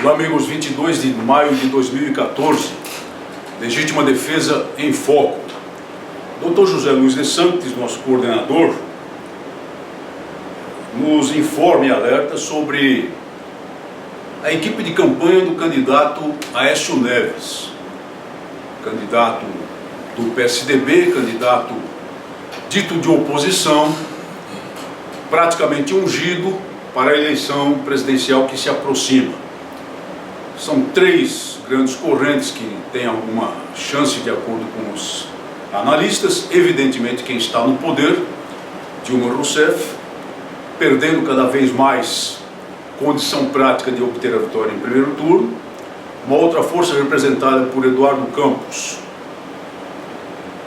Olá, amigos, 22 de maio de 2014, Legítima Defesa em Foco. Dr. José Luiz de Santos, nosso coordenador, nos informa e alerta sobre a equipe de campanha do candidato Aécio Neves, candidato do PSDB, candidato dito de oposição, praticamente ungido para a eleição presidencial que se aproxima. São três grandes correntes que têm alguma chance, de acordo com os analistas. Evidentemente, quem está no poder, Dilma Rousseff, perdendo cada vez mais condição prática de obter a vitória em primeiro turno. Uma outra força representada por Eduardo Campos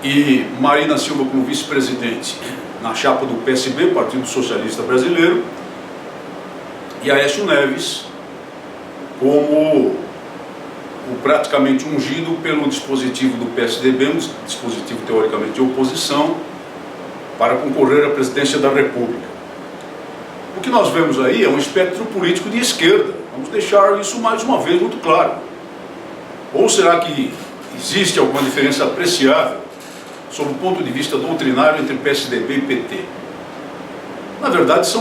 e Marina Silva como vice-presidente na chapa do PSB, Partido Socialista Brasileiro, e Aécio Neves como o praticamente ungido pelo dispositivo do PSDB, um dispositivo teoricamente de oposição, para concorrer à presidência da República. O que nós vemos aí é um espectro político de esquerda. Vamos deixar isso mais uma vez muito claro. Ou será que existe alguma diferença apreciável sob o ponto de vista doutrinário entre PSDB e PT? Na verdade,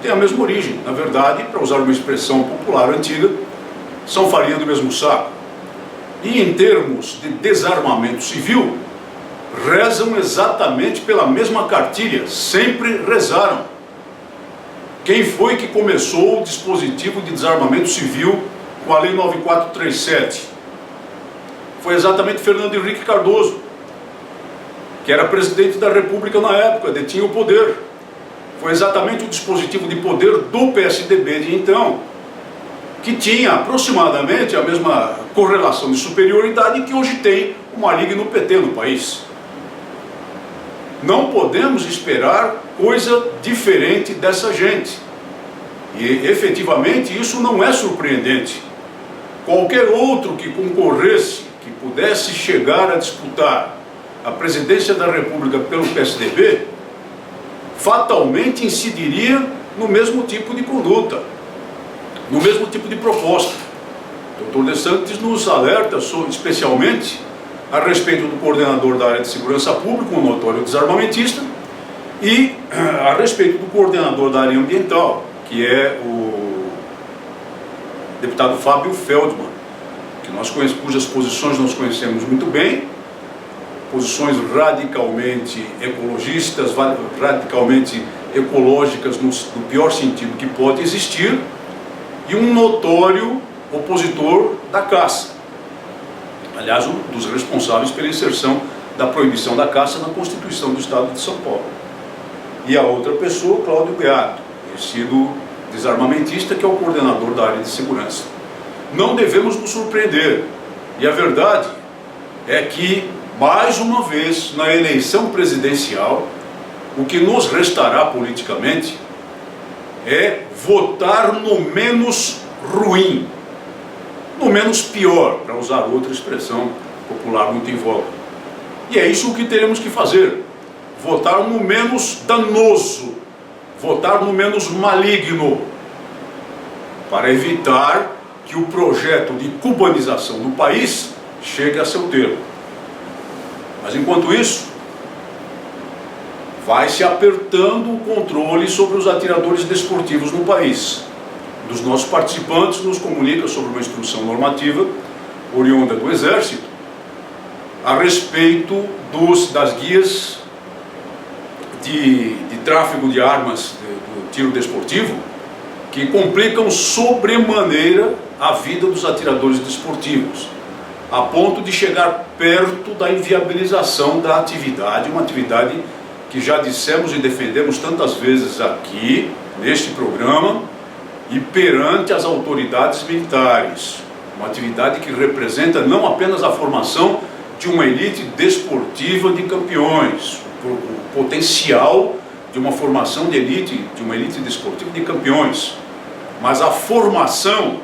têm a mesma origem. Na verdade, para usar uma expressão popular antiga, são farinha do mesmo saco. E em termos de desarmamento civil, rezam exatamente pela mesma cartilha, sempre rezaram. Quem foi que começou o dispositivo de desarmamento civil com a Lei 9437? Foi exatamente Fernando Henrique Cardoso, que era presidente da República na época, detinha o poder. Foi exatamente o dispositivo de poder do PSDB de então, que tinha aproximadamente a mesma correlação de superioridade que hoje tem o maligno PT no país. Não podemos esperar coisa diferente dessa gente. E efetivamente isso não é surpreendente. Qualquer outro que concorresse, que pudesse chegar a disputar a presidência da República pelo PSDB, fatalmente incidiria no mesmo tipo de conduta, no mesmo tipo de proposta. O Dr. de Santos nos alerta especialmente a respeito do coordenador da área de segurança pública, um notório desarmamentista, e a respeito do coordenador da área ambiental, que é o deputado Fábio Feldman, cujas posições nós conhecemos muito bem, posições radicalmente ecologistas, radicalmente ecológicas no pior sentido que pode existir, e um notório opositor da caça. Aliás, um dos responsáveis pela inserção da proibição da caça na Constituição do Estado de São Paulo. E a outra pessoa, Cláudio Beato, conhecido desarmamentista, que é o coordenador da área de segurança. Não devemos nos surpreender. E a verdade é que, mais uma vez, na eleição presidencial, o que nos restará politicamente é votar no menos ruim, no menos pior, para usar outra expressão popular muito em voga. E é isso que teremos que fazer: votar no menos danoso, votar no menos maligno, para evitar que o projeto de cubanização do país chegue a seu termo. Mas enquanto isso, vai se apertando o controle sobre os atiradores desportivos no país. Um dos nossos participantes nos comunica sobre uma instrução normativa oriunda do Exército a respeito das guias de tráfego de armas do tiro desportivo, que complicam sobremaneira a vida dos atiradores desportivos, a ponto de chegar perto da inviabilização da atividade, uma atividade que já dissemos e defendemos tantas vezes aqui, neste programa, e perante as autoridades militares. Uma atividade que representa não apenas a formação de uma elite desportiva de campeões, o potencial de uma formação de uma elite desportiva de campeões, mas a formação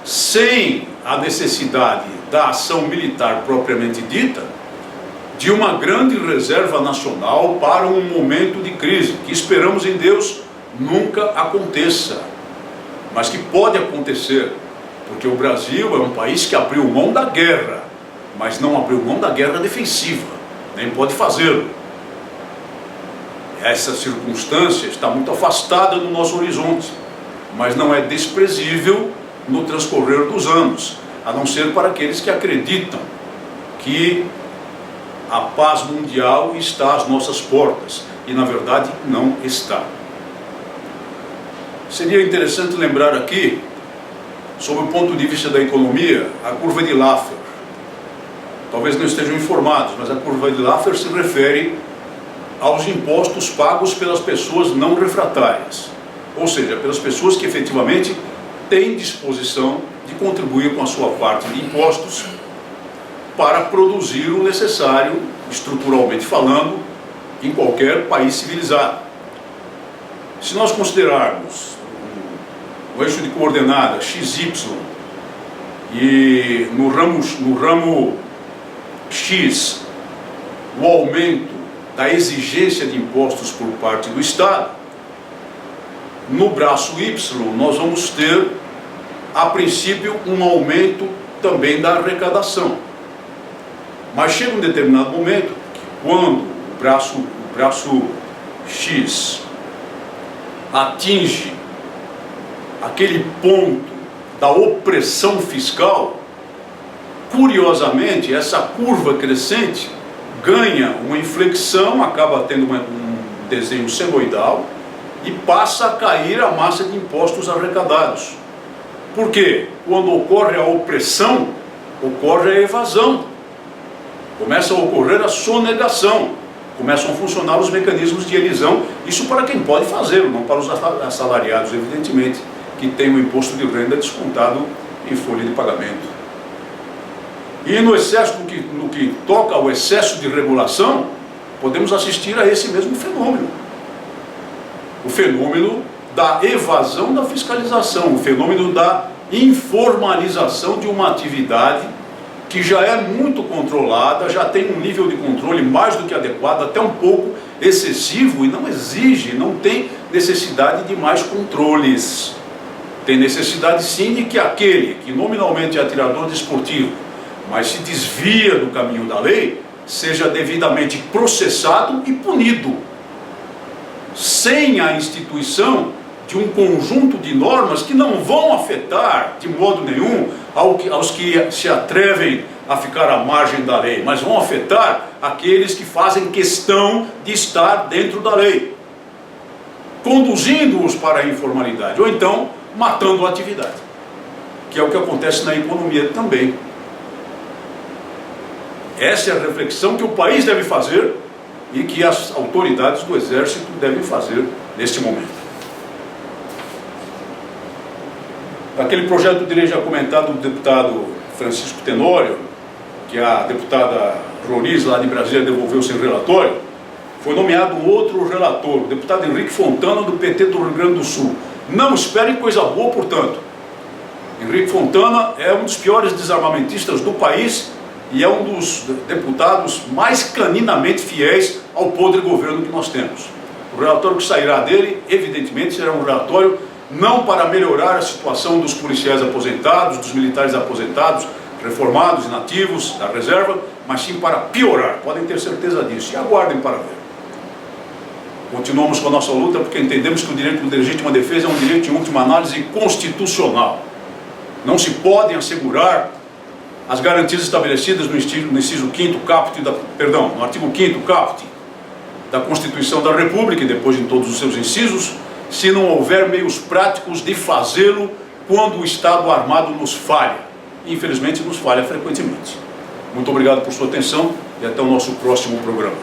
sem a necessidade da ação militar propriamente dita, de uma grande reserva nacional para um momento de crise, que esperamos em Deus nunca aconteça, mas que pode acontecer, Porque o Brasil é um país que abriu mão da guerra, mas não abriu mão da guerra defensiva, nem pode fazê-lo. Essa circunstância está muito afastada do nosso horizonte, mas não é desprezível no transcorrer dos anos, a não ser para aqueles que acreditam que a paz mundial está às nossas portas, e na verdade não está. Seria interessante lembrar aqui, sob o ponto de vista da economia, a curva de Laffer. Talvez não estejam informados, mas a curva de Laffer se refere aos impostos pagos pelas pessoas não refratárias, ou seja, pelas pessoas que efetivamente têm disposição de contribuir com a sua parte de impostos para produzir o necessário, estruturalmente falando, em qualquer país civilizado. Se nós considerarmos o eixo de coordenada XY e no ramo X o aumento da exigência de impostos por parte do Estado, no braço Y nós vamos ter, a princípio, um aumento também da arrecadação. Mas chega um determinado momento que, quando o braço X atinge aquele ponto da opressão fiscal, curiosamente, essa curva crescente ganha uma inflexão, acaba tendo um desenho senoidal e passa a cair a massa de impostos arrecadados. Por quê? Quando ocorre a opressão, ocorre a evasão. Começa a ocorrer a sonegação. Começam a funcionar os mecanismos de elisão. Isso para quem pode fazê-lo, não para os assalariados, evidentemente, que tem o imposto de renda descontado em folha de pagamento. E no excesso, no que toca ao excesso de regulação, podemos assistir a esse mesmo fenômeno. O fenômeno da evasão da fiscalização, o fenômeno da informalização de uma atividade que já é muito controlada, já tem um nível de controle mais do que adequado, até um pouco excessivo, e não exige, não tem necessidade de mais controles. Tem necessidade sim de que aquele que nominalmente é atirador desportivo, mas se desvia do caminho da lei, seja devidamente processado e punido, sem a instituição de um conjunto de normas que não vão afetar de modo nenhum aos que se atrevem a ficar à margem da lei, mas vão afetar aqueles que fazem questão de estar dentro da lei, conduzindo-os para a informalidade, ou então matando a atividade, que é o que acontece na economia também. Essa é a reflexão que o país deve fazer e que as autoridades do Exército devem fazer neste momento. Aquele projeto de lei já comentado do deputado Francisco Tenório, que a deputada Roriz lá de Brasília devolveu sem relatório, foi nomeado um outro relator, o deputado Henrique Fontana, do PT do Rio Grande do Sul. Não esperem coisa boa, portanto. Henrique Fontana é um dos piores desarmamentistas do país e é um dos deputados mais caninamente fiéis ao podre governo que nós temos. O relatório que sairá dele, evidentemente, será um relatório não para melhorar a situação dos policiais aposentados, dos militares aposentados, reformados, inativos, da reserva, mas sim para piorar, podem ter certeza disso, e aguardem para ver. Continuamos com a nossa luta porque entendemos que o direito de legítima defesa é um direito em última análise constitucional. Não se podem assegurar as garantias estabelecidas no inciso 5º caput no artigo 5º caput da Constituição da República, e depois em todos os seus incisos, se não houver meios práticos de fazê-lo quando o Estado armado nos falha. Infelizmente nos falha frequentemente. Muito obrigado por sua atenção e até o nosso próximo programa.